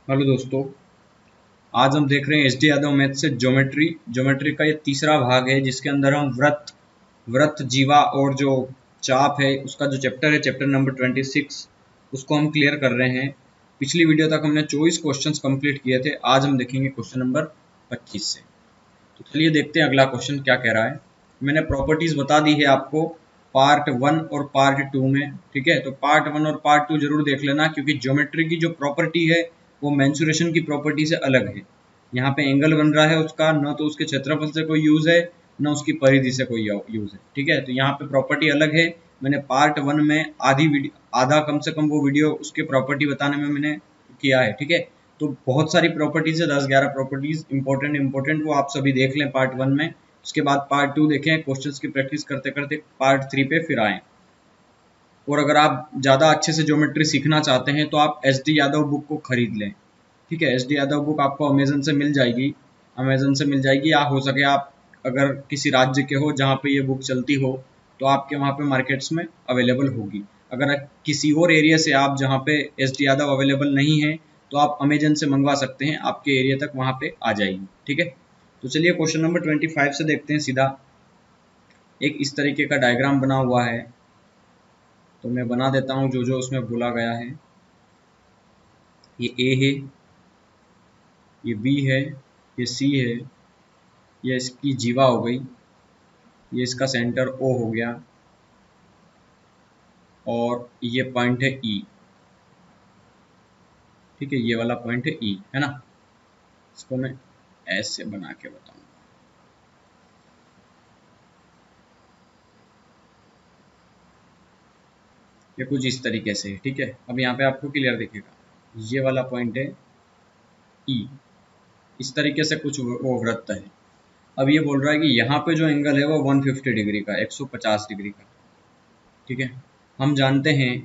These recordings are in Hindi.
हेलो दोस्तों, आज हम देख रहे हैं एच डी यादव मैथ से ज्योमेट्री का ये तीसरा भाग है जिसके अंदर हम वृत्त जीवा और जो चाप है उसका जो चैप्टर है चैप्टर नंबर 26 उसको हम क्लियर कर रहे हैं। पिछली वीडियो तक हमने 24 क्वेश्चंस कंप्लीट किए थे। आज हम देखेंगे क्वेश्चन नंबर 25 से। तो चलिए देखते हैं अगला क्वेश्चन क्या कह रहा है। मैंने प्रॉपर्टीज बता दी है आपको पार्ट 1 और पार्ट 2 में। ठीक है, तो पार्ट 1 और पार्ट 2 जरूर देख लेना क्योंकि ज्योमेट्री की जो प्रॉपर्टी है वो मेंसुरेशन की प्रॉपर्टी से अलग है। यहाँ पे एंगल बन रहा है उसका, न तो उसके क्षेत्रफल से कोई यूज है न उसकी परिधि से कोई यूज है। ठीक है, तो यहाँ पे प्रॉपर्टी अलग है। मैंने पार्ट 1 में आधा कम से कम वो वीडियो उसके प्रॉपर्टी बताने में मैंने किया है। ठीक है, तो बहुत सारी प्रॉपर्टीज है, 10-11 प्रॉपर्टीज इंपॉर्टेंट वो आप सभी देख लें पार्ट 1 में। उसके बाद पार्ट 2 देखें, क्वेश्चंस की प्रैक्टिस करते करते पार्ट 3 पे फिर आएँ। और अगर आप ज़्यादा अच्छे से ज्योमेट्री सीखना चाहते हैं तो आप एच डी यादव बुक को खरीद लें। ठीक है, एच डी यादव बुक आपको अमेजन से मिल जाएगी या हो सके आप अगर किसी राज्य के हो जहाँ पे ये बुक चलती हो तो आपके वहाँ पे मार्केट्स में अवेलेबल होगी। अगर किसी और एरिया से आप जहाँ पे एच डी यादव अवेलेबल नहीं है तो आप अमेजन से मंगवा सकते हैं, आपके एरिया तक वहाँ पे आ जाएगी। ठीक है, तो चलिए क्वेश्चन नंबर 25 से देखते हैं सीधा। एक इस तरीके का डायग्राम बना हुआ है, तो मैं बना देता हूँ जो जो उसमें बोला गया है। ये ए है, ये बी है, ये सी है, ये इसकी जीवा हो गई, ये इसका सेंटर ओ हो गया और ये पॉइंट है ई। ठीक है, ये वाला पॉइंट है ई, है ना। इसको मैं ऐसे बना के बताऊंगा। ये कुछ इस तरीके से है। ठीक है, अब यहाँ पे आपको क्लियर दिखेगा, ये वाला पॉइंट है ई। इस तरीके से कुछ वो वृत्त है। अब ये बोल रहा है कि यहाँ पे जो एंगल है वो 150 डिग्री का, 150 डिग्री का। ठीक है, हम जानते हैं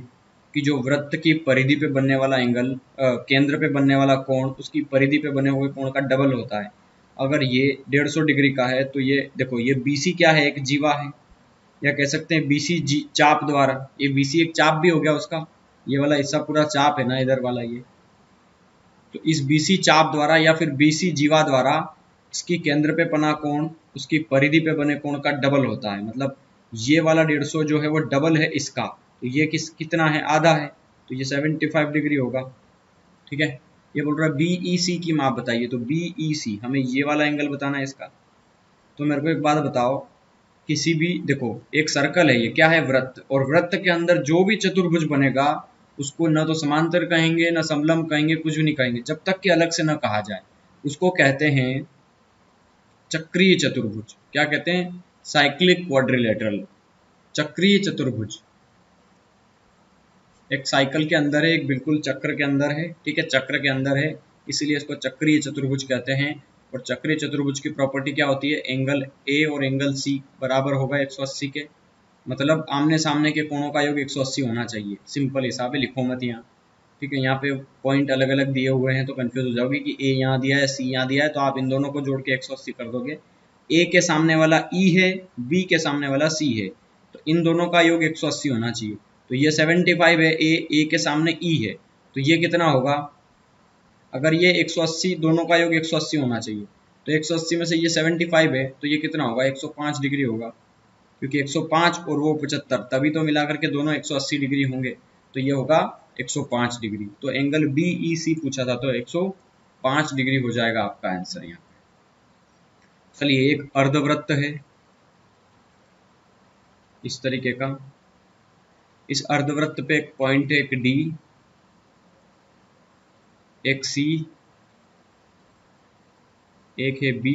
कि जो वृत्त की परिधि पे बनने वाला एंगल, केंद्र पे बनने वाला कोण उसकी परिधि पे बने हुए कोण का डबल होता है। अगर ये 150 डिग्री का है तो ये देखो, ये BC क्या है, एक जीवा है, या कह सकते हैं BC चाप द्वारा। ये BC एक चाप भी हो गया उसका, ये वाला हिस्सा पूरा चाप है ना, इधर वाला ये। तो इस BC चाप द्वारा या फिर BC जीवा द्वारा इसकी केंद्र पे बना कोण उसकी परिधि पे बने कोण का डबल होता है। मतलब ये वाला 150 जो है वो डबल है इसका, तो ये कितना है, आधा है, तो ये 75 डिग्री होगा। ठीक है, ये बोल रहा है BEC की माप बताइए, तो BEC हमें ये वाला एंगल बताना है इसका। तो मेरे को एक बात बताओ, किसी भी देखो एक सर्कल है, ये क्या है, वृत्त, और वृत्त के अंदर जो भी चतुर्भुज बनेगा उसको न तो समांतर कहेंगे न समलंब कहेंगे, कुछ भी नहीं कहेंगे जब तक कि अलग से न कहा जाए। उसको कहते हैं चक्रीय चतुर्भुज। क्या कहते हैं, साइक्लिक क्वाड्रिलेटरल, चक्रीय चतुर्भुज। एक साइकिल के अंदर है, एक बिल्कुल चक्र के अंदर है। ठीक है, चक्र के अंदर है इसीलिए इसको चक्रीय चतुर्भुज कहते हैं। और चक्रीय चतुर्भुज की प्रॉपर्टी क्या होती है, एंगल ए और एंगल सी बराबर होगा 180 के। मतलब आमने सामने के कोणों का योग 180 होना चाहिए। सिंपल हिसाब है, लिखो मत यहाँ। ठीक है, यहाँ पे पॉइंट अलग अलग दिए हुए हैं तो कंफ्यूज हो जाओगे कि ए यहाँ दिया है सी यहाँ दिया है, तो आप इन दोनों को जोड़ के 180 कर दोगे। ए के सामने वाला ई है, बी के सामने वाला सी है, तो इन दोनों का योग 180 होना चाहिए। तो ये 75 है, ए के सामने ई है, तो ये कितना होगा, अगर ये 180 दोनों का योग 180 होना चाहिए तो 180 में से ये 75 है तो ये कितना होगा, 105 डिग्री होगा। क्योंकि 105 और वो 75 तभी तो मिला करके दोनों 180 डिग्री होंगे, तो ये होगा 105 डिग्री। तो एंगल BEC पूछा था तो 105 डिग्री हो जाएगा आपका आंसर यहाँ। चलिए, एक अर्धवृत्त है इस तरीके का, इस अर्धवृत्त पे एक पॉइंट है, एक D, एक C, एक है B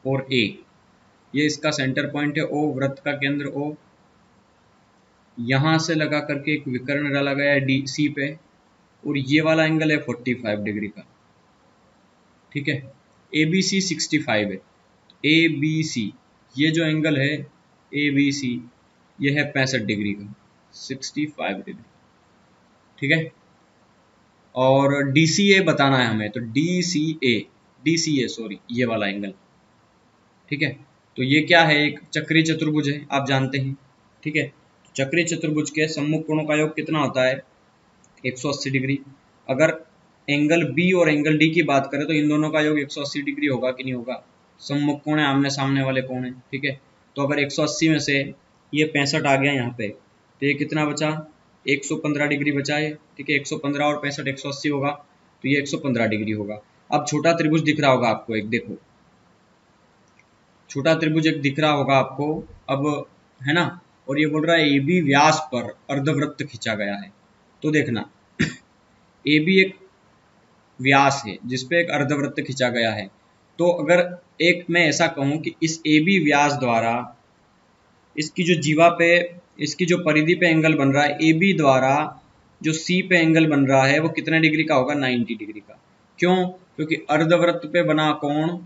और A। ये इसका सेंटर पॉइंट है O, वृत्त का केंद्र O। यहां से लगा करके एक विकर्ण डाला गया है DC पे, और ये वाला एंगल है 45 डिग्री का। ठीक है, ABC 65 है, ABC ये जो एंगल है ABC ये है 65 डिग्री का, 65 डिग्री। ठीक है, और DCA बताना है हमें, तो DCA सॉरी ये वाला एंगल। ठीक है, तो ये क्या है, एक चक्रीय चतुर्भुज है, आप जानते हैं। ठीक है, चक्रीय चतुर्भुज के सम्मुख कोणों का योग कितना होता है, 180 डिग्री। अगर एंगल बी और एंगल डी की बात करें तो इन दोनों का योग 180 डिग्री होगा कि नहीं होगा, सम्मुख कोण है, आमने सामने वाले कोण है, ठीक है। तो अगर 180 में से ये 65 आ गया यहाँ पे, तो ये कितना बचा, 115 डिग्री बचा है, ठीक है। 115 और 65 180 होगा, तो ये 115 डिग्री होगा। अब छोटा त्रिभुज दिख रहा होगा आपको एक, देखो छोटा त्रिभुज एक दिख रहा होगा आपको अब, है ना। और ये बोल रहा है ए बी व्यास पर अर्धवृत्त खींचा गया है। तो देखना ए बी एक व्यास है जिसपे एक अर्धवृत्त खींचा गया है। तो अगर एक मैं ऐसा कहूं कि इस ए बी व्यास द्वारा इसकी जो जीवा पे, इसकी जो परिधि पे एंगल बन रहा है, ए बी द्वारा जो सी पे एंगल बन रहा है वो कितने डिग्री का होगा, 90 डिग्री का। क्यों, क्योंकि अर्धवृत्त पे बना कोण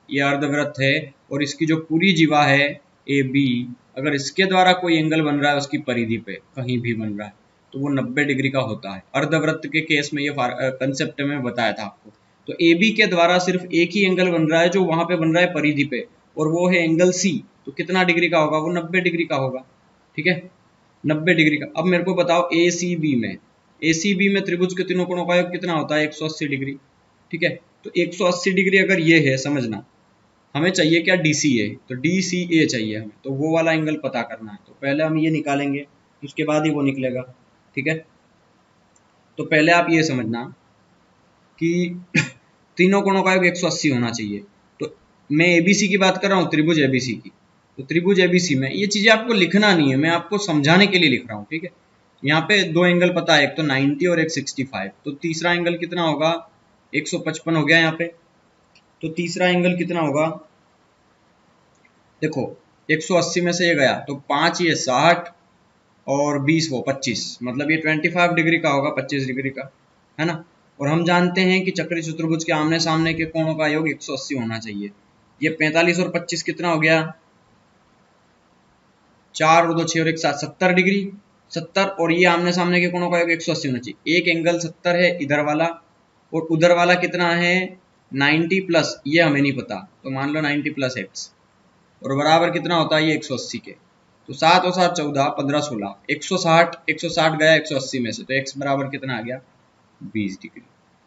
ये अर्धवृत्त है, और इसकी जो पूरी जीवा है ए बी, अगर इसके द्वारा कोई एंगल बन रहा है उसकी परिधि पे कहीं भी बन रहा है तो वो 90 डिग्री का होता है। अर्धवृत्त के केस में ये कंसेप्ट में बताया था आपको। तो ए बी के द्वारा सिर्फ एक ही एंगल बन रहा है जो वहां पे बन रहा है परिधि पे, और वो है एंगल सी। तो कितना डिग्री का होगा, वो 90 डिग्री का होगा, ठीक है, 90 डिग्री का। अब मेरे को बताओ ए सी बी में, ए सी बी में त्रिभुज के तीनों कोणों का योग कितना होता है, 180 डिग्री, ठीक है। तो 180 डिग्री अगर ये है, समझना हमें चाहिए क्या, डी सी ए, तो डी सी ए चाहिए हमें, तो वो वाला एंगल पता करना है। तो पहले हम ये निकालेंगे, उसके बाद ही वो निकलेगा, ठीक है। तो पहले आप ये समझना कि तीनों कोणों का योग 180 होना चाहिए। तो मैं एबीसी की बात कर रहा हूँ, त्रिभुज एबीसी की। तो त्रिभुज एबीसी में ये चीजें आपको लिखना नहीं है, मैं आपको समझाने के लिए लिख रहा हूँ, ठीक है। यहाँ पे दो एंगल पता है, एक तो 90 और एक 65। तो तीसरा एंगल कितना होगा, 155 हो गया यहाँ पे। तो तीसरा एंगल कितना होगा, देखो 180 में से ये गया तो 5 ये 60 और 20 वो 25, मतलब ये 25 डिग्री का होगा, 25 डिग्री का, है ना। और हम जानते हैं कि चक्री चतुर्भुज के आमने सामने के कोणों का योग 180 होना चाहिए। ये 45 और 25 कितना हो गया, 4 और 2 6 और 1 7, 70 डिग्री, 70। और ये आमने सामने के कोणों का योग 180 होना चाहिए। एक एंगल 70 है इधर वाला, और उधर वाला कितना है 90 प्लस, ये हमें नहीं पता, तो मान लो 90 प्लस एक्स, और बराबर कितना होता है ये 180 के। तो 7 और 7 14, 15 16, 160 गया 180 में से, तो x बराबर कितना आ गया 20 डिग्री।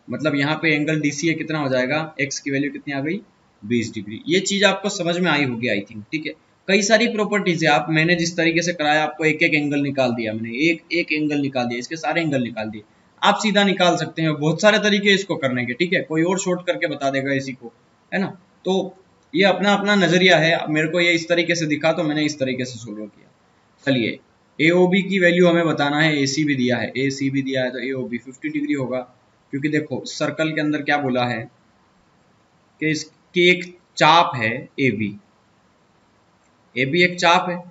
मतलब यहाँ पे एंगल DCA कितना हो जाएगा, x की वैल्यू कितनी आ गई 20 डिग्री। ये चीज आपको समझ में आई होगी आई थिंक, ठीक है। कई सारी प्रॉपर्टीज है, आप मैंने जिस तरीके से कराया आपको एक एक एंगल निकाल दिया, मैंने एक एंगल निकाल दिया, इसके सारे एंगल निकाल दिए। आप सीधा निकाल सकते हैं, बहुत सारे तरीके इसको करने के, ठीक है। कोई और शॉर्ट करके बता देगा इसी को, है ना। तो ये अपना अपना नजरिया है, मेरे को ये इस तरीके से दिखा तो मैंने इस तरीके से सोल्व किया। चलिए AOB की वैल्यू हमें बताना है, AC भी दिया है, AC भी दिया है, तो AOB 50 डिग्री होगा। क्योंकि देखो सर्कल के अंदर क्या बोला है कि इसकी एक चाप है AB, AB एक चाप है।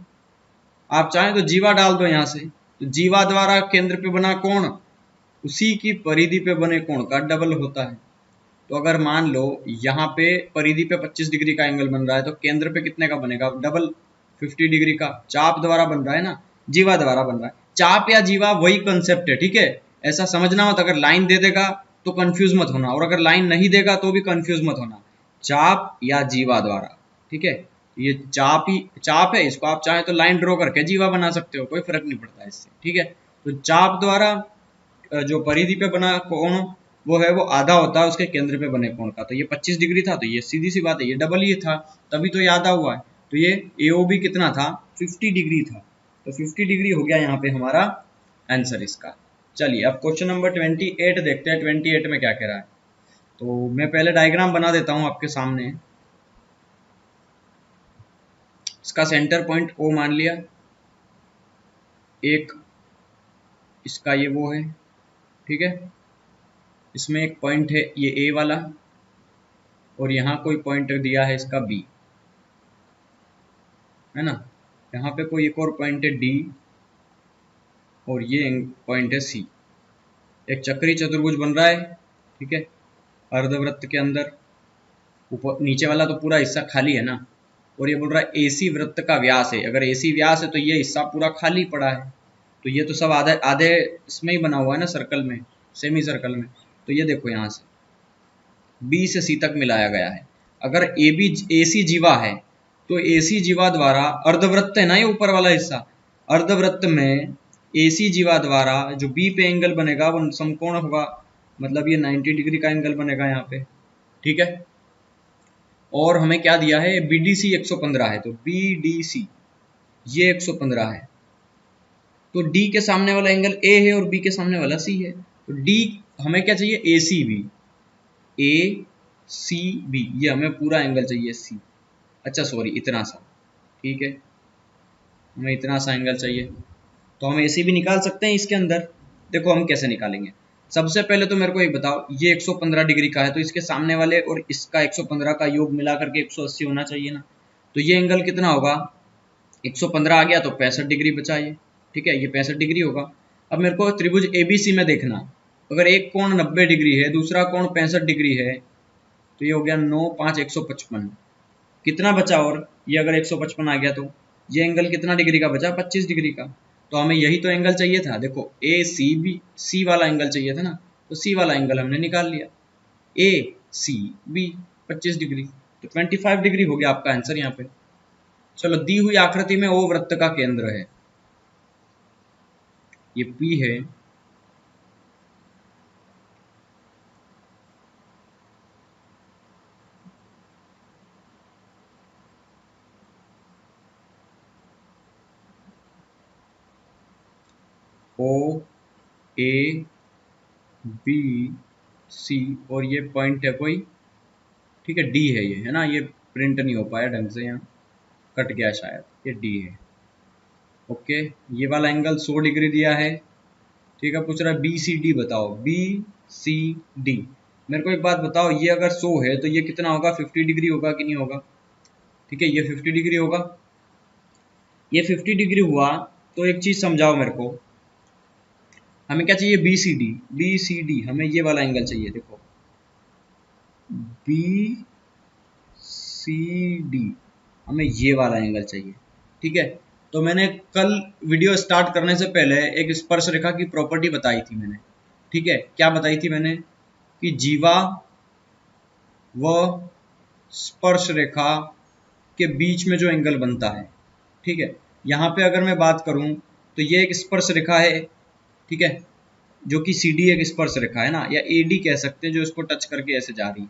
आप चाहें तो जीवा डाल दो यहाँ से, तो जीवा द्वारा केंद्र पे बना कोण उसी की परिधि पे बने कोण का डबल होता है। तो अगर मान लो यहाँ पे परिधि पे 25 डिग्री का एंगल बन रहा है, तो केंद्र पे कितने का बनेगा, डबल 50 डिग्री का। चाप द्वारा बन रहा है ना, जीवा द्वारा बन रहा है। चाप या जीवा वही कंसेप्ट है, ठीक है। ऐसा समझना मत, अगर लाइन दे देगा तो कंफ्यूज मत होना, और अगर लाइन नहीं देगा तो भी कंफ्यूज मत होना। चाप या जीवा द्वारा, ठीक है। ये चाप है, इसको आप चाहे तो लाइन ड्रॉ करके जीवा बना सकते हो, कोई फर्क नहीं पड़ता इससे, ठीक है। तो चाप द्वारा जो परिधि पे बना कोण वो है, वो आधा होता है उसके केंद्र पे बने कोण का। तो ये 25 डिग्री था, तो ये सीधी सी बात है, ये डबल ही था, तभी तो ये आधा हुआ है। तो ये AOB कितना था, 50 डिग्री था। तो 50 डिग्री हो गया यहाँ पे हमारा आंसर इसका। चलिए अब क्वेश्चन नंबर 28 देखते हैं, 28 में क्या कह रहा है। तो मैं पहले डायग्राम बना देता हूँ आपके सामने। इसका सेंटर पॉइंट O मान लिया, एक इसका ये वो है, ठीक है। इसमें एक पॉइंट है ये A वाला, और यहाँ कोई पॉइंट दिया है इसका B, है ना। यहाँ पे कोई एक और पॉइंट है D, और ये पॉइंट है C। एक चक्री चतुर्भुज बन रहा है, ठीक है, अर्धवृत्त के अंदर। ऊपर नीचे वाला तो पूरा हिस्सा खाली है ना, और ये बोल रहा है AC वृत्त का व्यास है। अगर AC व्यास है तो ये हिस्सा पूरा खाली पड़ा है, तो ये तो सब आधे आधे इसमें ही बना हुआ है ना, सर्कल में, सेमी सर्कल में। तो ये देखो यहाँ से B से C तक मिलाया गया है। अगर AC जीवा है तो AC जीवा द्वारा, अर्धवृत्त है ना ये ऊपर वाला हिस्सा, अर्धवृत्त में AC जीवा द्वारा जो B पे एंगल बनेगा वो समकोण होगा, मतलब ये 90 डिग्री का एंगल बनेगा यहाँ पे, ठीक है। और हमें क्या दिया है, BDC 115 है, तो BDC ये 115 है, तो D के सामने वाला एंगल A है और B के सामने वाला C है, तो D हमें क्या चाहिए, ACB, ACB ये हमें पूरा एंगल चाहिए C, अच्छा सॉरी इतना सा, ठीक है, हमें इतना सा एंगल चाहिए, तो हम ACB निकाल सकते हैं इसके अंदर। देखो हम कैसे निकालेंगे, सबसे पहले तो मेरे को एक बताओ, ये 115 डिग्री का है, तो इसके सामने वाले और इसका 115 का योग मिला करके 180 होना चाहिए ना, तो ये एंगल कितना होगा, 115 आ गया तो 65 डिग्री बचा ये, ठीक है, ये 65 डिग्री होगा। अब मेरे को त्रिभुज ABC में देखना, अगर एक कोण 90 डिग्री है, दूसरा कोण 65 डिग्री है, तो ये हो गया 9 5 155, कितना बचा, और ये अगर 155 आ गया तो ये एंगल कितना डिग्री का बचा, 25 डिग्री का, तो हमें यही तो एंगल चाहिए था, देखो ACB C वाला एंगल चाहिए था ना, तो C वाला एंगल हमने निकाल लिया, ACB 25 डिग्री, तो 25 डिग्री हो गया आपका आंसर यहाँ पे। चलो दी हुई आकृति में O वृत्त का केंद्र है, ये P है, O A B C और ये पॉइंट है कोई, ठीक है, D है ये, है ना, ये प्रिंट नहीं हो पाया ढंग से, यहाँ कट गया शायद, ये D है, ओके। ये वाला एंगल 100 डिग्री दिया है, ठीक है, पूछ रहा है BCD बताओ, BCD, मेरे को एक बात बताओ, ये अगर 100 है तो ये कितना होगा, 50 डिग्री होगा कि नहीं होगा, ठीक है, ये 50 डिग्री होगा, ये 50 डिग्री हुआ, तो एक चीज समझाओ मेरे को, हमें क्या चाहिए, BCD हमें ये वाला एंगल चाहिए, देखो BCD हमें ये वाला एंगल चाहिए, ठीक है। तो मैंने कल वीडियो स्टार्ट करने से पहले एक स्पर्श रेखा की प्रॉपर्टी बताई थी मैंने, ठीक है, क्या बताई थी मैंने, कि जीवा व स्पर्श रेखा के बीच में जो एंगल बनता है, ठीक है, यहाँ पे अगर मैं बात करूं तो ये एक स्पर्श रेखा है, ठीक है, जो कि CD एक स्पर्श रेखा है ना, या AD कह सकते हैं, जो इसको टच करके ऐसे जा रही है,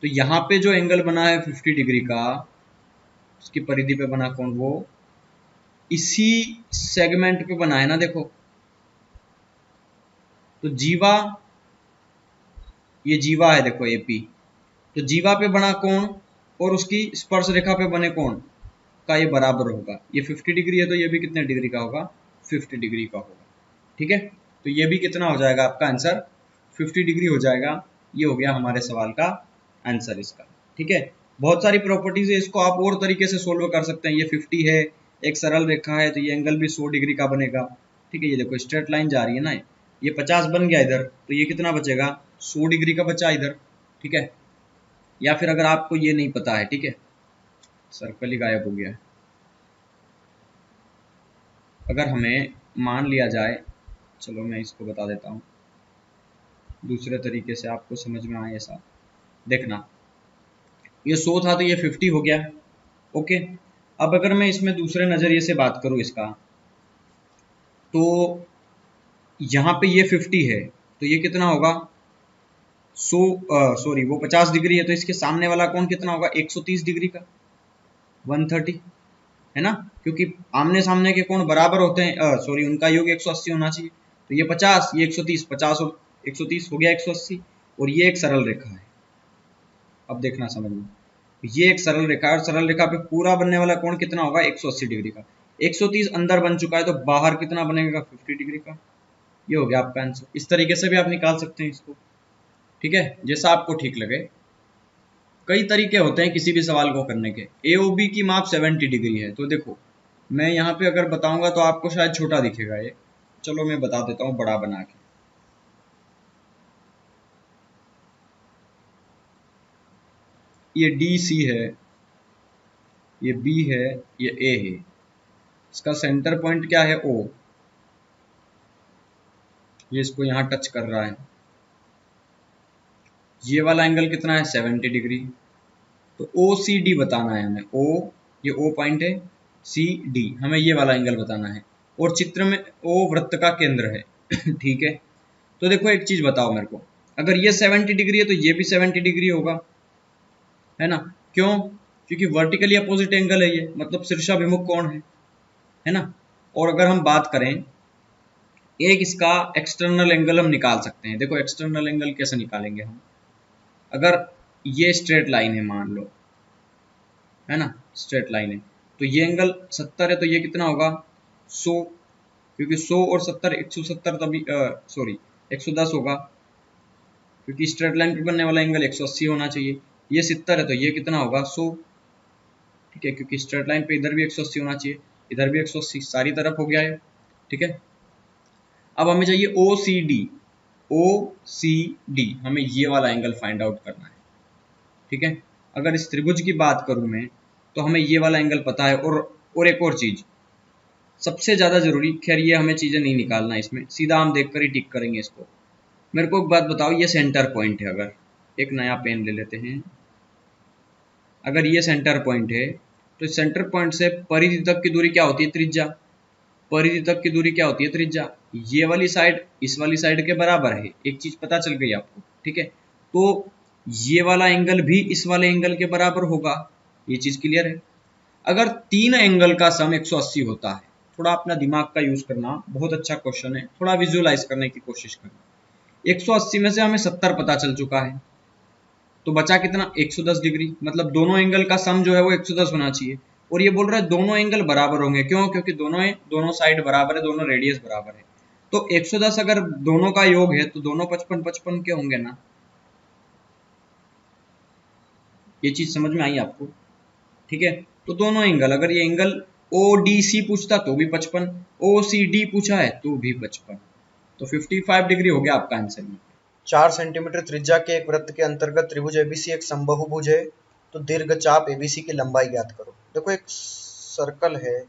तो यहाँ पे जो एंगल बना है 50 डिग्री का, उसकी परिधि पे बना कौन, वो इसी सेगमेंट पे बना है ना, देखो, तो जीवा, ये जीवा है देखो AP, तो जीवा पे बना कोण और उसकी स्पर्श रेखा पे बने कोण का ये बराबर होगा, ये 50 डिग्री है तो ये भी कितने डिग्री का होगा, 50 डिग्री का होगा, ठीक है, तो ये भी कितना हो जाएगा आपका आंसर, 50 डिग्री हो जाएगा, ये हो गया हमारे सवाल का आंसर इसका, ठीक है। बहुत सारी प्रॉपर्टीज है, इसको आप और तरीके से सोल्व कर सकते हैं, ये 50 है, एक सरल रेखा है, तो ये एंगल भी 100 डिग्री का बनेगा, ठीक है, ये देखो स्ट्रेट लाइन जा रही है ना, ये 50 बन गया इधर, तो ये कितना बचेगा, 100 डिग्री का बचा इधर, ठीक है। या फिर अगर आपको ये नहीं पता है, ठीक है, सर्कल ही गायब हो गया है, अगर हमें मान लिया जाए, चलो मैं इसको बता देता हूँ दूसरे तरीके से, आपको समझ में आए ऐसा, देखना, ये 100 था तो ये 50 हो गया, ओके। अब अगर मैं इसमें दूसरे नजरिए से बात करूं इसका, तो यहाँ पे ये 50 है, तो ये कितना होगा, 100 सॉरी वो 50 डिग्री है, तो इसके सामने वाला कोण कितना होगा, 130 डिग्री का, 130, है ना, क्योंकि आमने सामने के कोण बराबर होते हैं, सॉरी उनका योग 180 होना चाहिए, तो ये 50, ये 130, 50 और 130 हो गया 180, और ये एक सरल रेखा है, अब देखना समझ में, ये एक सरल रेखा है, और सरल रेखा पे पूरा बनने वाला कोण कितना होगा, 180 डिग्री का, 130 अंदर बन चुका है, तो बाहर कितना बनेगा, 50 डिग्री का, ये हो गया आपका आंसर। इस तरीके से भी आप निकाल सकते हैं इसको, ठीक है, जैसा आपको ठीक लगे, कई तरीके होते हैं किसी भी सवाल को करने के। AOB की माप 70 डिग्री है, तो देखो मैं यहाँ पे अगर बताऊंगा तो आपको शायद छोटा दिखेगा ये, चलो मैं बता देता हूँ बड़ा बना के, ये DC है, ये B है, ये A है, इसका सेंटर पॉइंट क्या है, O, ये इसको यहाँ टच कर रहा है, ये वाला एंगल कितना है, 70 डिग्री, तो OCD बताना है हमें, O ये O पॉइंट है, CD हमें ये वाला एंगल बताना है, और चित्र में O वृत्त का केंद्र है ठीक है। तो देखो एक चीज बताओ मेरे को, अगर ये 70 डिग्री है तो ये भी 70 डिग्री होगा, है ना। क्यों? क्योंकि वर्टिकली अपोजिट एंगल है ये, मतलब शीर्षाभिमुख कोण है ना। और अगर हम बात करें एक इसका एक्सटर्नल एंगल हम निकाल सकते हैं। देखो एक्सटर्नल एंगल कैसे निकालेंगे हम, अगर ये स्ट्रेट लाइन है मान लो, है ना, स्ट्रेट लाइन है, तो ये एंगल 70 है, तो ये कितना होगा 100, क्योंकि 100 और 70 170 तभी सॉरी 110 होगा, क्योंकि स्ट्रेट लाइन पे बनने वाला एंगल 180 होना चाहिए। ये 70 है तो ये कितना होगा 100, ठीक है, क्योंकि स्ट्रेट लाइन पे इधर भी 180 होना चाहिए, इधर भी 180, सारी तरफ हो गया है, ठीक है। अब हमें चाहिए ओ सी डी, ओ सी डी, हमें ये वाला एंगल फाइंड आउट करना है, ठीक है। अगर इस त्रिभुज की बात करूं मैं, तो हमें ये वाला एंगल पता है, और एक और चीज सबसे ज्यादा जरूरी, खैर ये हमें चीजें नहीं निकालना, इसमें सीधा हम देखकर ही टिक करेंगे इसको। मेरे को एक बात बताओ, ये सेंटर पॉइंट है, अगर एक नया पेन ले लेते हैं, अगर ये सेंटर पॉइंट है तो इस सेंटर पॉइंट से परिधि तक की दूरी क्या होती है, त्रिज्या। परिधि तक की दूरी क्या होती है, त्रिज्या। ये वाली साइड इस वाली साइड के बराबर है, एक चीज पता चल गई आपको, ठीक है। तो ये वाला एंगल भी इस वाले एंगल के बराबर होगा, ये चीज क्लियर है। अगर तीन एंगल का सम 180 होता है, थोड़ा अपना दिमाग का यूज करना, बहुत अच्छा क्वेश्चन है, थोड़ा विजुअलाइज करने की कोशिश करना। 180 में से हमें 70 पता चल चुका है, तो बचा कितना 110 डिग्री, मतलब दोनों एंगल का सम जो है वो 110 होना चाहिए। और ये बोल रहा है दोनों एंगल बराबर होंगे, क्यों? क्योंकि दोनों साइड बराबर है, दोनों रेडियस बराबर है। तो 110 अगर दोनों का योग है तो दोनों 55 55 के होंगे ना। ये चीज समझ में आई आपको, ठीक है। तो दोनों एंगल, अगर ये एंगल ओ डी सी पूछता तो भी 55, ओ सी डी पूछा है तो भी 55, तो 55 डिग्री हो गया आपका आंसर। 4 सेंटीमीटर त्रिज्या के एक वृत्त के अंतर्गत त्रिभुज एबीसी एक समबाहुभुज है, तो दीर्घ चाप एबीसी की लंबाई ज्ञात करो। देखो एक सर्कल है,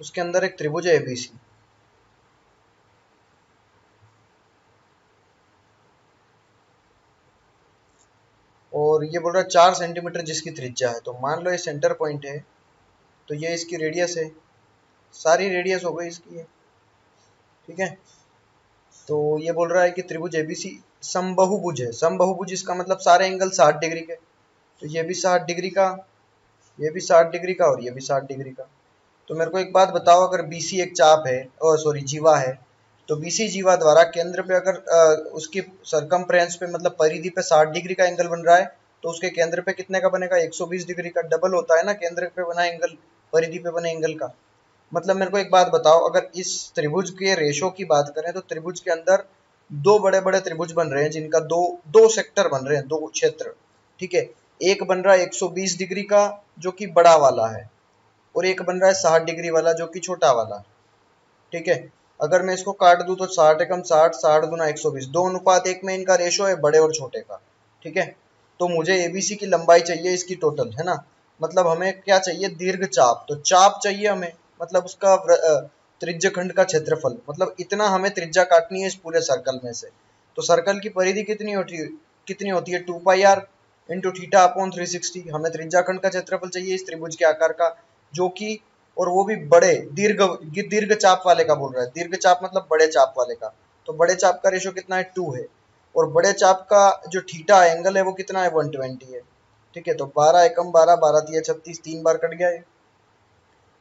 उसके अंदर एक त्रिभुज है एबीसी, और ये बोल रहा है 4 सेंटीमीटर जिसकी त्रिज्या है। तो मान लो ये सेंटर पॉइंट है, तो ये इसकी रेडियस है, सारी रेडियस हो गई इसकी है, ठीक है। तो ये बोल रहा है कि त्रिभुज एबीसी समबाहुभुज है। समबाहुभुज इसका मतलब सारे एंगल 60 डिग्री के, तो ये भी 60 डिग्री का, ये भी 60 डिग्री का, और ये भी 60 डिग्री का। तो मेरे को एक बात बताओ, अगर बीसी एक चाप है, और सॉरी जीवा है, तो बीसी जीवा द्वारा केंद्र पे अगर उसकी सरकमफ्रेंस पे मतलब परिधि पे 60 डिग्री का एंगल बन रहा है, तो उसके केंद्र पे कितने का बनेगा, 120 डिग्री का। डबल होता है ना केंद्र पे बना एंगल परिधि पे बने एंगल का। मतलब मेरे को एक बात बताओ, अगर इस त्रिभुज के रेशो की बात करें, तो त्रिभुज के अंदर दो बड़े बड़े त्रिभुज बन रहे हैं, जिनका दो दो सेक्टर बन रहे हैं, दो क्षेत्र, ठीक है। एक बन रहा है 120 डिग्री का जो कि बड़ा वाला है, और एक बन रहा है 60 डिग्री वाला जो कि छोटा वाला, ठीक है। अगर मैं इसको काट दूं तो 60 एकम 60, 60 गुना 120, 2:1 में इनका रेशो है बड़े और छोटे का, ठीक है। तो मुझे एबीसी की लंबाई चाहिए इसकी टोटल, है ना। मतलब हमें क्या चाहिए, दीर्घ चाप, तो चाप चाहिए हमें, मतलब उसका त्रिज्य खंड का क्षेत्रफल, मतलब इतना हमें त्रिज्या काटनी है इस पूरे सर्कल में से। तो सर्कल की परिधि कितनी होती है 2πr इंटू थीटा अपॉन 360। हमें त्रिज्या खंड का क्षेत्रफल चाहिए इस त्रिभुज के आकार का, जो कि, और वो भी बड़े दीर्घ चाप वाले का बोल रहा है। दीर्घ चाप मतलब बड़े चाप वाले का, तो बड़े चाप का रेशो कितना है 2 है, और बड़े चाप का जो थीटा एंगल है वो कितना है 120 है, ठीक है। तो 12 एकम 12, 12 तिया 36, 3 बार कट गया है,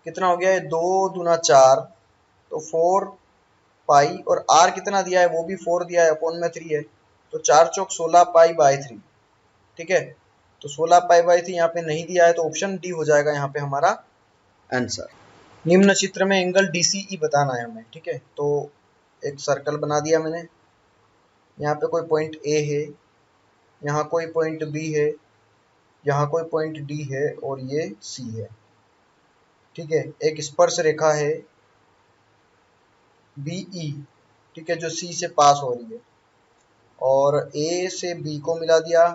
कितना हो गया है 2 दूना 4, तो 4 पाई, और आर कितना दिया है वो भी 4 दिया है, अपॉन में 3 है, तो 4 चौक 16 पाई बाई 3, ठीक है। तो 16 पाई बाई 3 यहाँ पे नहीं दिया है, तो ऑप्शन डी हो जाएगा यहाँ पे हमारा आंसर। निम्न चित्र में एंगल DCE बताना है हमें, ठीक है। तो एक सर्कल बना दिया मैंने, यहाँ पे कोई पॉइंट ए है, यहाँ कोई पॉइंट बी है, यहाँ कोई पॉइंट डी है, और ये सी है, ठीक है। एक स्पर्श रेखा है BE, ठीक है, जो सी से पास हो रही है, और ए से बी को मिला दिया,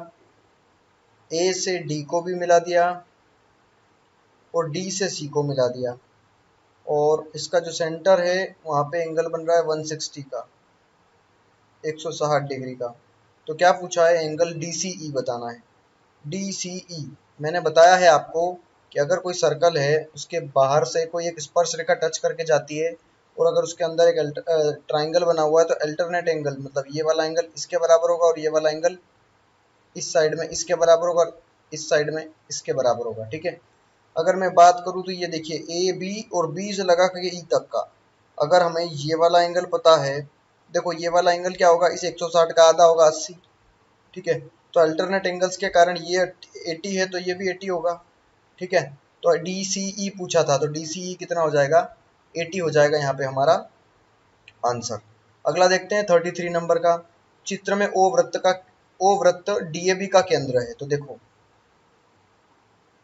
ए से डी को भी मिला दिया, और डी से सी को मिला दिया, और इसका जो सेंटर है वहाँ पे एंगल बन रहा है 160 का, 160 डिग्री का। तो क्या पूछा है, एंगल DCE बताना है। DCE मैंने बताया है आपको कि अगर कोई सर्कल है, उसके बाहर से कोई एक स्पर्श रेखा टच करके जाती है, और अगर उसके अंदर एक ट्राइंगल बना हुआ है तो अल्टरनेट एंगल, मतलब ये वाला एंगल इसके बराबर होगा और ये वाला एंगल इस साइड में इसके बराबर होगा और इस साइड में इसके बराबर होगा। ठीक है, अगर मैं बात करूँ तो ये देखिए ए बी और बी से लगा के ई तक का, अगर हमें ये वाला एंगल पता है, देखो ये वाला एंगल क्या होगा, इस 160 का आधा होगा 80। ठीक है, तो अल्टरनेट एंगल्स के कारण ये 80 है तो ये भी 80 होगा। ठीक है, तो डी सी ई पूछा था तो डी सी ई कितना हो जाएगा, 80 हो जाएगा यहाँ पे हमारा आंसर। अगला देखते हैं 33 नंबर का। चित्र में ओ वृत्त डीएबी का केंद्र है। तो देखो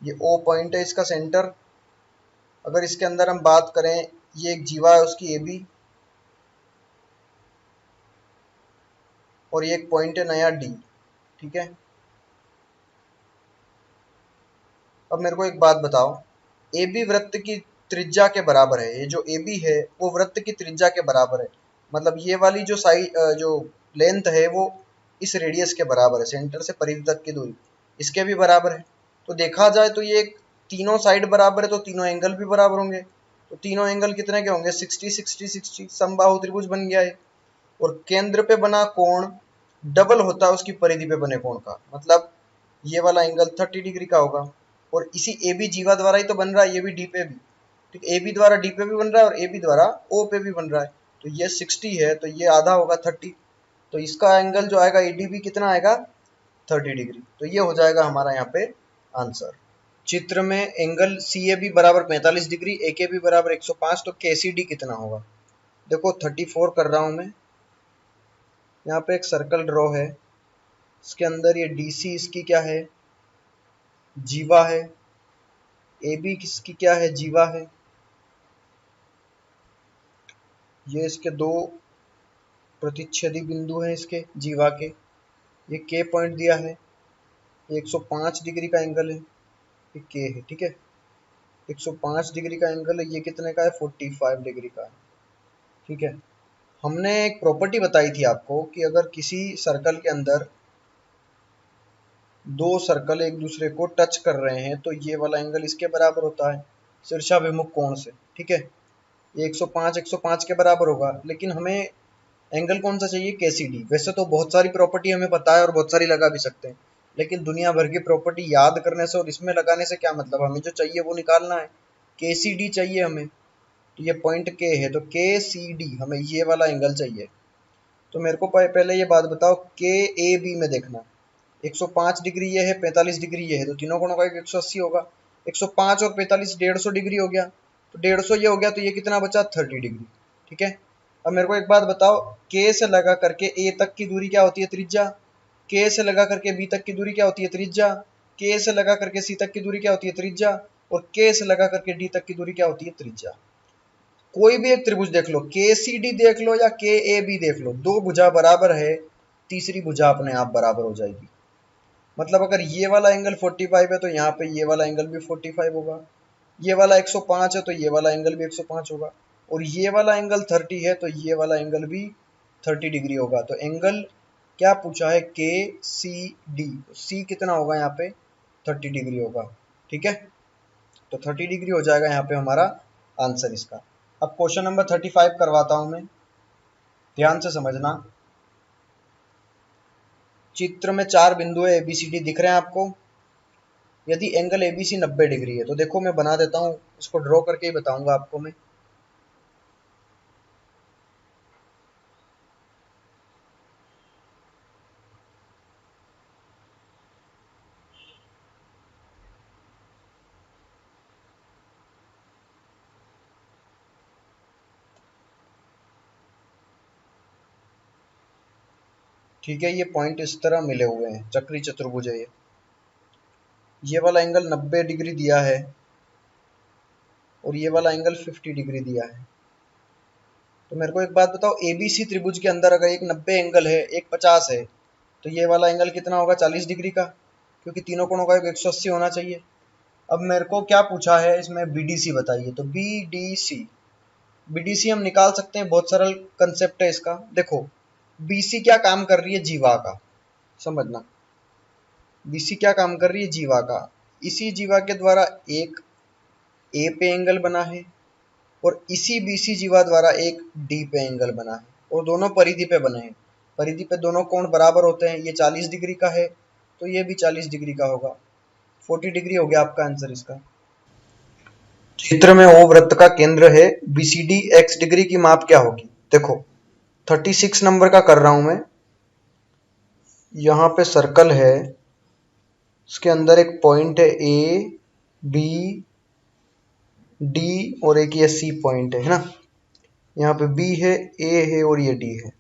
ये ओ पॉइंट है इसका सेंटर, अगर इसके अंदर हम बात करें ये एक जीवा है उसकी ए बी, और ये एक पॉइंट है नया डी। ठीक है, अब मेरे को एक बात बताओ, ए बी वृत्त की त्रिज्या के बराबर है, ये जो ए बी है वो वृत्त की त्रिज्या के बराबर है, मतलब ये वाली जो जो लेंथ है वो इस रेडियस के बराबर है, सेंटर से परिधि तक की दूरी इसके भी बराबर है। तो देखा जाए तो ये तीनों साइड बराबर है तो तीनों एंगल भी बराबर होंगे, तो तीनों एंगल कितने के होंगे, 60 60 60, समबाहु त्रिभुज बन गया है। और केंद्र पे बना कोण डबल होता है उसकी परिधि पे बने कोण का, मतलब ये वाला एंगल 30 डिग्री का होगा, और इसी ए बी जीवा द्वारा ही तो बन रहा है, ये भी डी पे भी। ठीक, ए बी द्वारा डी पे भी बन रहा है और ए बी द्वारा ओ पे भी बन रहा है, तो ये 60 है तो ये आधा होगा 30, तो इसका एंगल जो आएगा ए डी बी कितना आएगा, 30 डिग्री। तो ये हो जाएगा हमारा यहाँ पे आंसर। चित्र में एंगल सी ए बी बराबर 45 डिग्री, ए के बी बराबर 105, तो के सी डी कितना होगा। देखो 34 कर रहा हूँ मैं, यहाँ पे एक सर्कल ड्रॉ है, इसके अंदर ये डी सी इसकी क्या है, जीवा है, ए बी किसकी क्या है, जीवा है, ये इसके दो प्रतिच्छेदी बिंदु हैं इसके जीवा के, ये के पॉइंट दिया है, ये 105 डिग्री का एंगल है, ये के है। ठीक है, 105 डिग्री का एंगल है, ये कितने का है, 45 डिग्री का है। ठीक है, हमने एक प्रॉपर्टी बताई थी आपको कि अगर किसी सर्कल के अंदर दो सर्कल एक दूसरे को टच कर रहे हैं तो ये वाला एंगल इसके बराबर होता है शीर्षाभिमुख कोण से। ठीक है, ये 105 के बराबर होगा, लेकिन हमें एंगल कौन सा चाहिए, के सी डी। वैसे तो बहुत सारी प्रॉपर्टी हमें पता है और बहुत सारी लगा भी सकते हैं, लेकिन दुनिया भर की प्रॉपर्टी याद करने से और इसमें लगाने से क्या मतलब, हमें जो चाहिए वो निकालना है, के सी डी चाहिए हमें। तो ये पॉइंट के है तो के सी डी, हमें ये वाला एंगल चाहिए। तो मेरे को पहले ये बात बताओ, के ए बी में देखना, 105 डिग्री ये है, 45 डिग्री ये है, तो तीनों कोणों का 180 होगा, 105 और 45 150 डिग्री हो गया, तो 150 ये हो गया, तो ये कितना बचा, 30 डिग्री। ठीक है, अब मेरे को एक बात बताओ, के से लगा करके ए तक की दूरी क्या होती है, त्रिज्या, के से लगा करके बी तक की दूरी क्या होती है, त्रिज्या, के से लगा करके सी तक की दूरी क्या होती है, त्रिज्या, और के से लगा करके डी तक की दूरी क्या होती है, त्रिज्या। कोई भी एक त्रिभुज देख लो, के सी डी देख लो या के ए बी देख लो, दो भुजा बराबर है, तीसरी भुजा अपने आप बराबर हो जाएगी। मतलब अगर ये वाला एंगल 45 है तो यहाँ पे ये वाला एंगल भी 45 होगा, ये वाला 105 है तो ये वाला एंगल भी 105 होगा, और ये वाला एंगल 30 है तो ये वाला एंगल भी 30 डिग्री होगा। तो एंगल क्या पूछा है, के सी डी, सी कितना होगा यहाँ पे, 30 डिग्री होगा। ठीक है, तो 30 डिग्री हो जाएगा यहाँ पे हमारा आंसर इसका। अब क्वेश्चन नंबर 35 करवाता हूँ मैं, ध्यान से समझना। चित्र में चार बिंदु है ABCD दिख रहे हैं आपको, यदि एंगल ABC 90 डिग्री है, तो देखो मैं बना देता हूँ, इसको ड्रॉ करके ही बताऊंगा आपको मैं। ठीक है, ये पॉइंट इस तरह मिले हुए हैं, चक्री चतुर्भुज है ये वाला एंगल 90 डिग्री दिया है और ये वाला एंगल 50 डिग्री दिया है। तो मेरे को एक बात बताओ, ABC त्रिभुज के अंदर अगर एक 90 एंगल है, एक 50 है, तो ये वाला एंगल कितना होगा, 40 डिग्री का, क्योंकि तीनों कोणों का 180 होना चाहिए। अब मेरे को क्या पूछा है इसमें, BDC बताइए, तो BDC हम निकाल सकते हैं, बहुत सरल कंसेप्ट है इसका। देखो BC क्या काम कर रही है, जीवा का, समझना, BC क्या काम कर रही है, जीवा का, इसी जीवा के द्वारा एक ए पे एंगल बना है और इसी BC जीवा द्वारा एक D पे एंगल बना है और दोनों परिधि पे बने हैं। परिधि पे दोनों कोण बराबर होते हैं। ये 40 डिग्री का है तो ये भी 40 डिग्री का होगा। 40 डिग्री हो गया आपका आंसर इसका। चित्र में O वृत्त का केंद्र है, BCD x डिग्री की माप क्या होगी? देखो 36 नंबर का कर रहा हूं मैं। यहाँ पे सर्कल है, उसके अंदर एक पॉइंट है A, B, D और एक ये C पॉइंट है ना। यहाँ पे B है, A है और ये D है।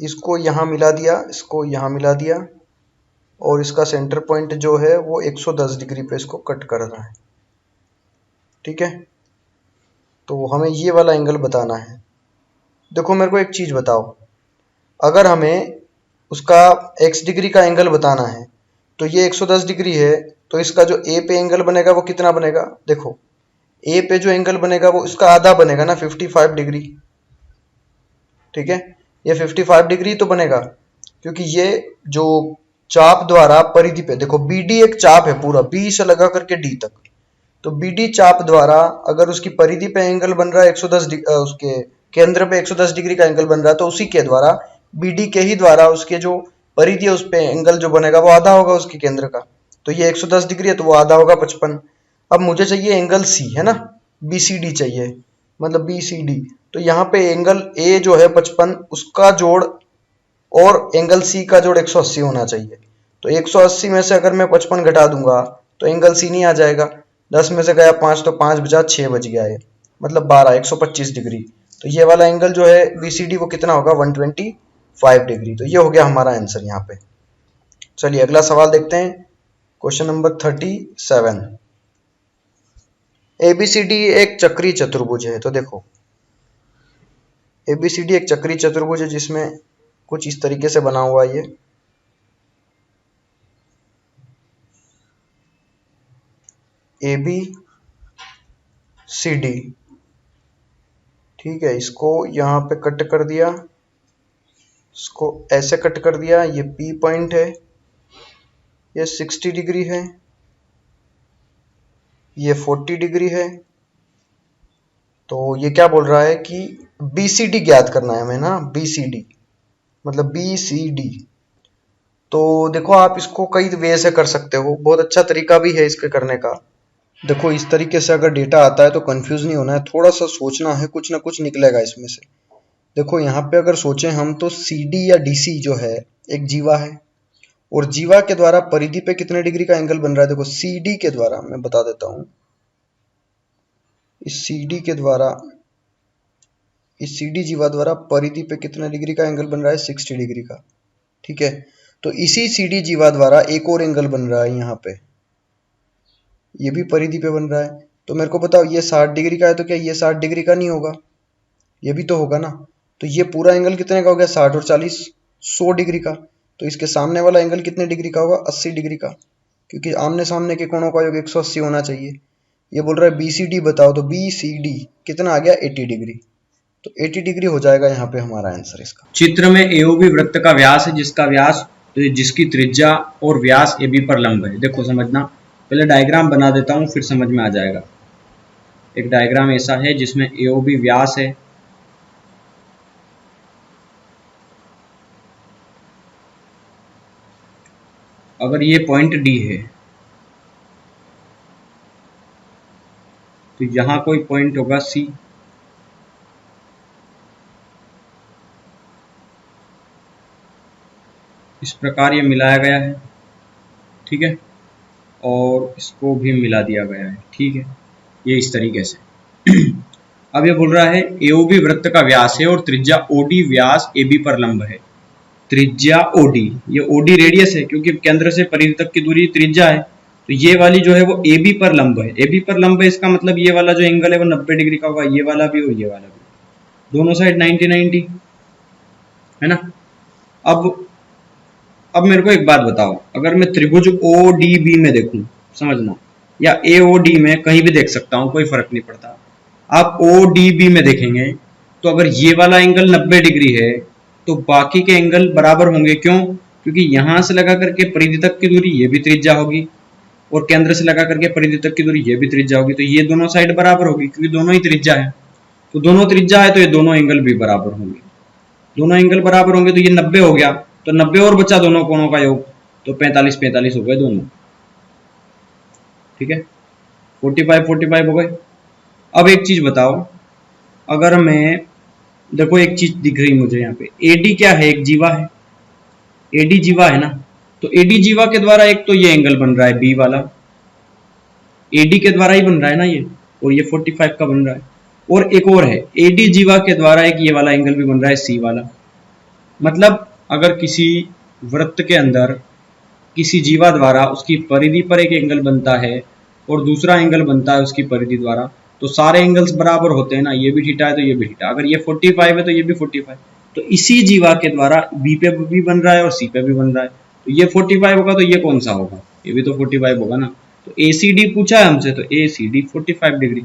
इसको यहाँ मिला दिया, इसको यहाँ मिला दिया और इसका सेंटर पॉइंट जो है वो 110 डिग्री पे इसको कट कर रहा है। ठीक है, तो हमें ये वाला एंगल बताना है। देखो मेरे को एक चीज बताओ, अगर हमें उसका x डिग्री का एंगल बताना है तो ये 110 डिग्री है, तो इसका जो A पे एंगल बनेगा वो कितना बनेगा? देखो A पे जो एंगल बनेगा वो इसका आधा बनेगा ना, 55 डिग्री। ठीक है, ये 55 डिग्री तो बनेगा क्योंकि ये जो चाप द्वारा परिधि पे, देखो BD एक चाप है पूरा, B से लगा करके D तक, तो BD चाप द्वारा अगर उसकी परिधि पे एंगल बन रहा है 110 उसके केंद्र पे 110 डिग्री का एंगल बन रहा है, तो उसी के द्वारा BD के ही द्वारा उसके जो परिधि है उस पे एंगल जो बनेगा वो आधा होगा उसके केंद्र का। तो ये 110 डिग्री है तो वो आधा होगा 55। अब मुझे चाहिए एंगल C, है ना, BCD चाहिए, मतलब BCD। तो यहाँ पे एंगल A जो है 55, उसका जोड़ और एंगल C का जोड़ 180 होना चाहिए। तो 180 में से अगर मैं 55 घटा दूंगा तो एंगल C नहीं आ जाएगा। 10 में से गया 5 तो 5 बचा 6 बच गया है, मतलब 12, 125 डिग्री। तो ये वाला एंगल जो है BCD वो कितना होगा? 125 डिग्री। तो ये हो गया हमारा आंसर यहाँ पे। चलिए अगला सवाल देखते हैं, क्वेश्चन नंबर 37। ABCD एक चक्रीय चतुर्भुज है। तो देखो ABCD एक चक्रीय चतुर्भुज है जिसमें कुछ इस तरीके से बना हुआ है ये। ABCD, ठीक है, इसको यहाँ पे कट कर दिया, इसको ऐसे कट कर दिया। ये P पॉइंट है, ये 60 डिग्री है, ये 40 डिग्री है। तो ये क्या बोल रहा है कि BCD ज्ञात करना है हमें ना, BCD मतलब BCD। तो देखो आप इसको कई वे से कर सकते हो, बहुत अच्छा तरीका भी है इसके करने का। देखो इस तरीके से अगर डेटा आता है तो कंफ्यूज नहीं होना है, थोड़ा सा सोचना है, कुछ ना कुछ निकलेगा इसमें से। देखो यहाँ पे अगर सोचें हम तो CD या DC जो है एक जीवा है और जीवा के द्वारा परिधि पे कितने डिग्री का एंगल बन रहा है? देखो CD के द्वारा मैं बता देता हूँ, इस CD के द्वारा, इस CD जीवा द्वारा परिधि पे कितने डिग्री का एंगल बन रहा है? 60 डिग्री का। ठीक है, तो इसी CD जीवा द्वारा एक और एंगल बन रहा है यहाँ पे, ये भी परिधि पे बन रहा है। तो मेरे को बताओ ये 60 डिग्री का है तो क्या ये 60 डिग्री का नहीं होगा? ये भी तो होगा ना। तो ये पूरा एंगल कितने का हो गया? 60 और 40 100 डिग्री का। तो इसके सामने वाला एंगल कितने डिग्री का होगा? 80 डिग्री का, क्योंकि आमने सामने के कोणों का योग 180 होना चाहिए। ये बोल रहा है BCD बताओ, तो BCD कितना आ गया? 80 डिग्री। तो 80 डिग्री हो जाएगा यहाँ पे हमारा आंसर इसका। चित्र में AOB वृत्त का व्यास है जिसका व्यास, जिसकी त्रिज्या और व्यास AB पर लंब है। देखो समझना, पहले डायग्राम बना देता हूँ फिर समझ में आ जाएगा। एक डायग्राम ऐसा है जिसमें AOB व्यास है, अगर ये पॉइंट D है तो यहां कोई पॉइंट होगा C, इस प्रकार ये मिलाया गया है। ठीक है, और इसको भी मिला दिया गया है। ठीक है, ये इस तरीके से। अब ये बोल रहा है AOB वृत्त का व्यास है और त्रिज्या OD व्यास AB पर लंब है। त्रिज्या OD, ये OD रेडियस है क्योंकि केंद्र से परिधि तक की दूरी त्रिज्या है। तो ये वाली जो है वो AB पर लंब है। AB पर लंब है इसका मतलब ये वाला जो एंगल है वो 90 डिग्री का होगा, ये वाला भी और ये वाला भी, दोनों साइड 90-90 है ना। अब मेरे को एक बात बताओ, अगर मैं त्रिभुज ODB में देखूं, समझना, या AOD में कहीं भी देख सकता हूं, कोई फर्क नहीं पड़ता। आप ODB में देखेंगे तो अगर ये वाला एंगल 90 डिग्री है तो बाकी के एंगल बराबर होंगे। क्यों? क्योंकि यहां से लगा करके परिधि तक की दूरी ये भी त्रिज्या होगी, और केंद्र से लगा करके परिधि तक की दूरी ये भी त्रिज्या होगी, तो ये दोनों साइड बराबर होगी क्योंकि दोनों ही त्रिज्या है। तो दोनों त्रिज्या है तो ये दोनों एंगल भी बराबर होंगे। दोनों एंगल बराबर होंगे तो ये 90 हो गया, तो 90 और बचा दोनों कोणों का योग, तो 45 45 हो गए दोनों। ठीक है, 45 45 हो गए। अब एक चीज बताओ, अगर मैं, देखो एक चीज दिख रही मुझे यहाँ पे, एडी क्या है, एक जीवा है, एडी जीवा है ना, तो एडी जीवा के द्वारा एक तो ये एंगल बन रहा है बी वाला, एडी के द्वारा ही बन रहा है ना ये, और ये 45 का बन रहा है। और एक और है, एडी जीवा के द्वारा एक ये वाला एंगल भी बन रहा है सी वाला। मतलब अगर किसी वृत्त के अंदर किसी जीवा द्वारा उसकी परिधि पर एक एंगल बनता है और दूसरा एंगल बनता है उसकी परिधि द्वारा, तो सारे एंगल्स बराबर होते हैं ना, ये भी थीटा है तो ये भी थीटा, अगर ये 45 है तो ये भी 45, तो इसी जीवा के द्वारा बी पे भी बन रहा है और सी पे भी बन रहा है, तो ये 45 होगा तो ये कौन सा होगा, ये भी तो 45 होगा ना। तो ACD पूछा है हमसे, तो ACD 45 डिग्री।